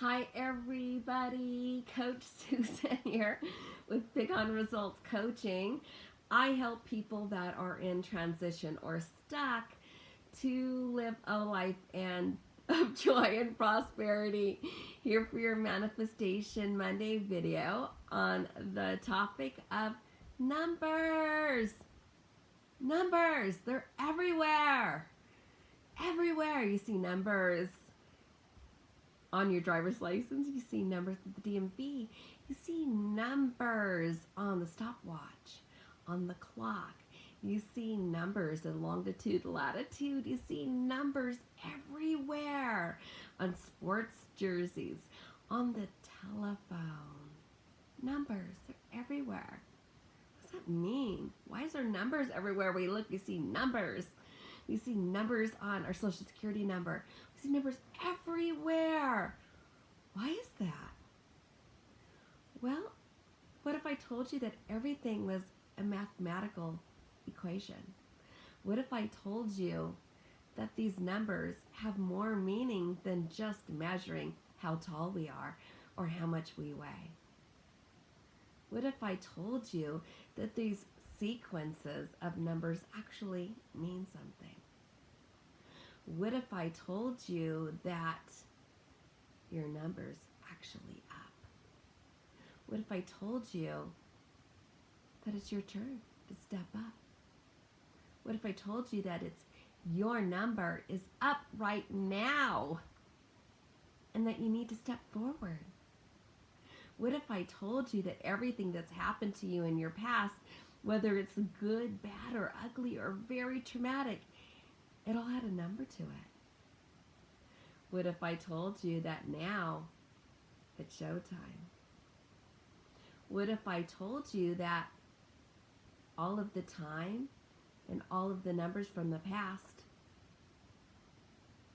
Hi everybody, Coach Susan here with Big on Results Coaching. I help people that are in transition or stuck to live a life of joy and prosperity. Here for your Manifestation Monday video on the topic of numbers. Numbers, they're everywhere. Everywhere you see numbers on your driver's license, you see numbers at the DMV, you see numbers on the stopwatch, on the clock, you see numbers in longitude, latitude, you see numbers everywhere on sports jerseys, on the telephone. Numbers, they're everywhere. What does that mean? Why is there numbers everywhere we look? We see numbers. We see numbers on our social security number. We see numbers everywhere. Why is that? Well, what if I told you that everything was a mathematical equation? What if I told you that these numbers have more meaning than just measuring how tall we are or how much we weigh? What if I told you that these sequences of numbers actually mean something? What if I told you that your number's actually up? What if I told you that it's your turn to step up? What if I told you that it's your number is up right now and that you need to step forward? What if I told you that everything that's happened to you in your past, whether it's good, bad, or ugly, or very traumatic, it all had a number to it? What if I told you that now it's showtime? What if I told you that all of the time and all of the numbers from the past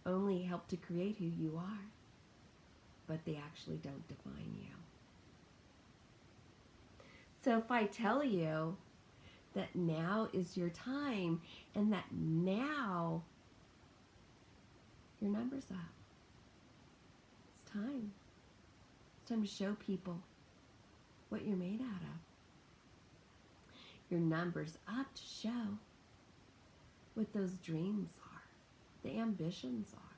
only help to create who you are, but they actually don't define you? So if I tell you that now is your time and that now your number's up, it's time. It's time to show people what you're made out of. Your number's up to show what those dreams are, the ambitions are,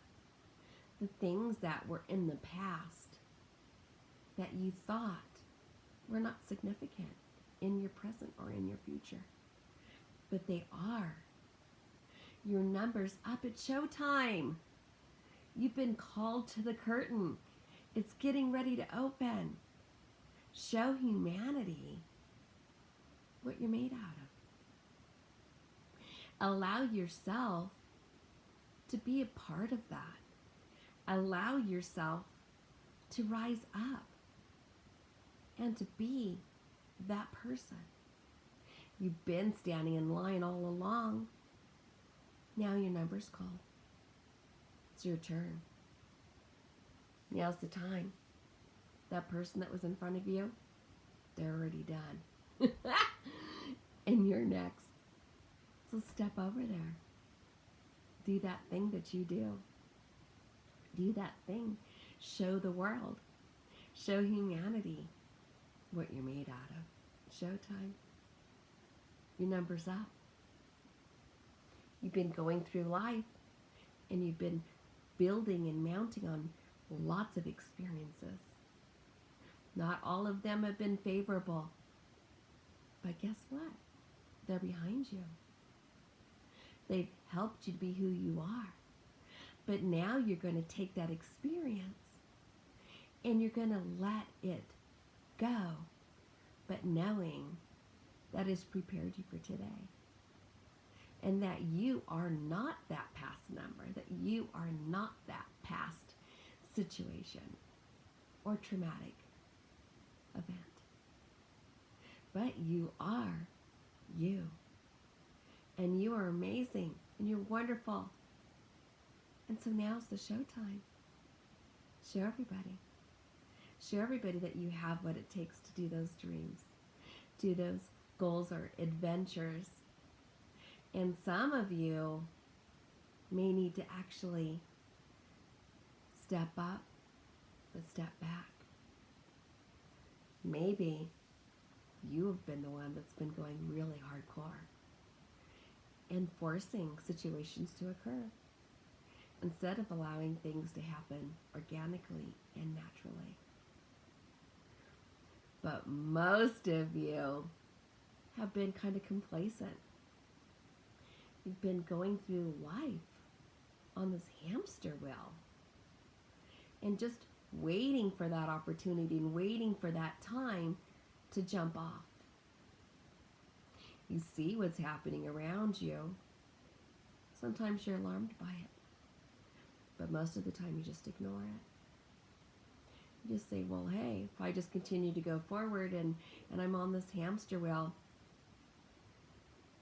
the things that were in the past that you thought were not significant in your present or in your future. But they are. Your number's up at showtime. You've been called to the curtain. It's getting ready to open. Show humanity what you're made out of. Allow yourself to be a part of that. Allow yourself to rise up and to be that person. You've been standing in line all along. Now your number's called. It's your turn. Now's the time. That person that was in front of you, they're already done. And you're next. So step over there. Do that thing that you do. Do that thing. Show the world. Show humanity what you're made out of. Showtime. Your number's up. You've been going through life and you've been building and mounting on lots of experiences. Not all of them have been favorable. But guess what? They're behind you. They've helped you to be who you are. But now you're going to take that experience and you're going to let it go, but knowing that it's prepared you for today. And that you are not that past number, that you are not that past situation or traumatic event. But you are you. And you are amazing and you're wonderful. And so now's the showtime. Show everybody. Show everybody that you have what it takes to do those dreams, do those goals or adventures. And some of you may need to actually step up but step back. Maybe you have been the one that's been going really hardcore and forcing situations to occur instead of allowing things to happen organically and naturally. But most of you have been kind of complacent. You've been going through life on this hamster wheel and just waiting for that opportunity and waiting for that time to jump off. You see what's happening around you. Sometimes you're alarmed by it, but most of the time you just ignore it. You just say, well, hey, if I just continue to go forward and I'm on this hamster wheel,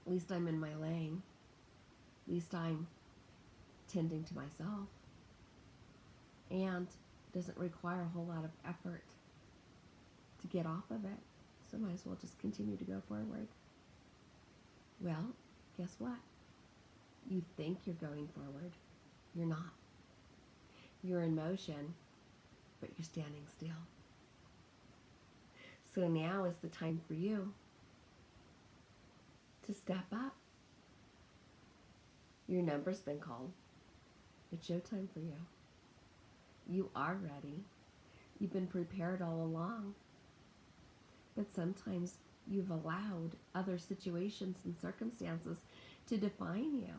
at least I'm in my lane. At least I'm tending to myself. And it doesn't require a whole lot of effort to get off of it. So might as well just continue to go forward. Well, guess what? You think you're going forward. You're not. You're in motion, but you're standing still. So now is the time for you to step up. Your number's been called. It's showtime for you. You are ready. You've been prepared all along. But sometimes you've allowed other situations and circumstances to define you,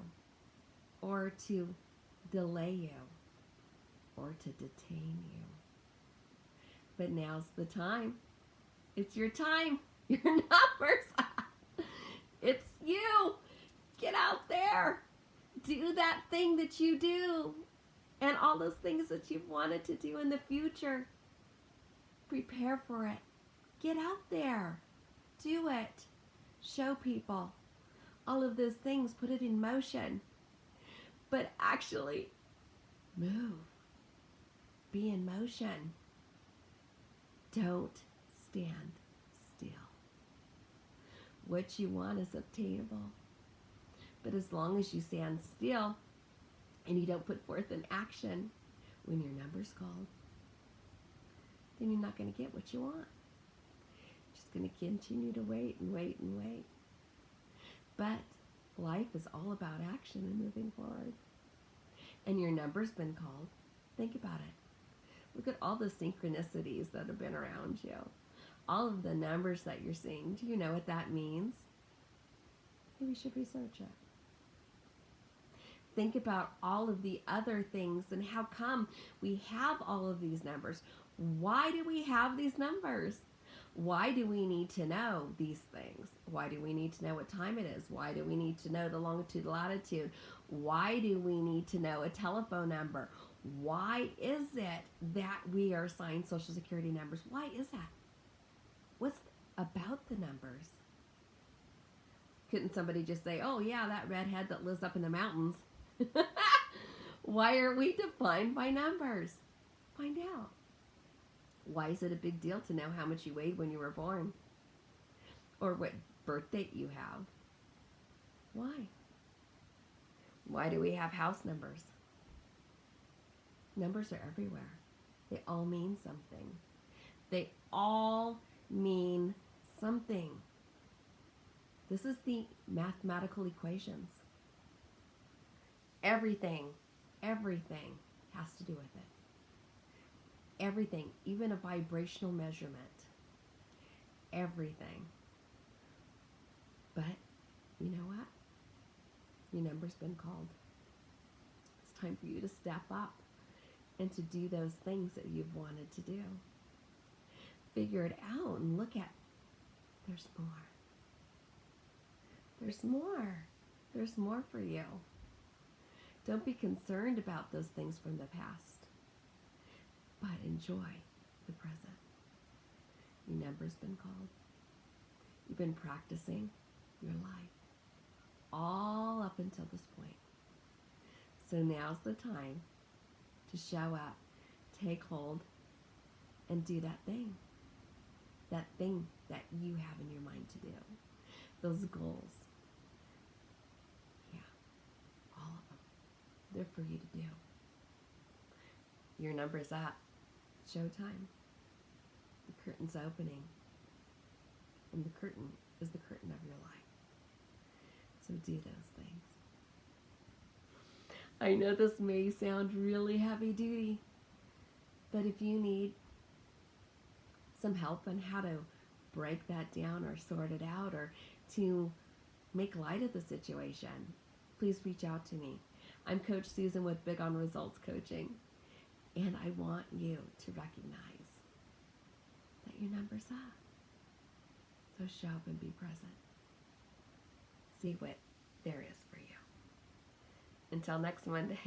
or to delay you, or to detain you. But now's the time. It's your time. Your numbers. It's you. Get out there. Do that thing that you do. And all those things that you've wanted to do in the future. Prepare for it. Get out there. Do it. Show people. All of those things. Put it in motion. But actually, move. Be in motion. Don't stand still. What you want is obtainable. But as long as you stand still and you don't put forth an action when your number's called, then you're not going to get what you want. You're just going to continue to wait and wait and wait. But life is all about action and moving forward. And your number's been called. Think about it. Look at all the synchronicities that have been around you. All of the numbers that you're seeing. Do you know what that means? Maybe you should research it. Think about all of the other things and how come we have all of these numbers. Why do we have these numbers? Why do we need to know these things? Why do we need to know what time it is? Why do we need to know the longitude, latitude? Why do we need to know a telephone number? Why is it that we are assigned Social Security numbers? Why is that? What's about the numbers? Couldn't somebody just say, oh yeah, that redhead that lives up in the mountains? Why are we defined by numbers? Find out. Why is it a big deal to know how much you weighed when you were born? Or what birth date you have? Why? Why do we have house numbers? Numbers are everywhere. They all mean something. They all mean something. This is the mathematical equations. Everything has to do with it. Everything, even a vibrational measurement. Everything. But, you know what? Your number's been called. It's time for you to step up and to do those things that you've wanted to do. Figure it out and look at, there's more. There's more. There's more for you. Don't be concerned about those things from the past, but enjoy the present. Your number's been called. You've been practicing your life all up until this point. So now's the time to show up, take hold, and do that thing that you have in your mind to do. Those goals. Yeah, all of them. They're for you to do. Your number's up. It's showtime. The curtain's opening. And the curtain is the curtain of your life. So do those things. I know this may sound really heavy duty, but if you need some help on how to break that down or sort it out or to make light of the situation, please reach out to me. I'm Coach Susan with Big on Results Coaching, and I want you to recognize that your number's up. So show up and be present. See what there is for you. Until next Monday.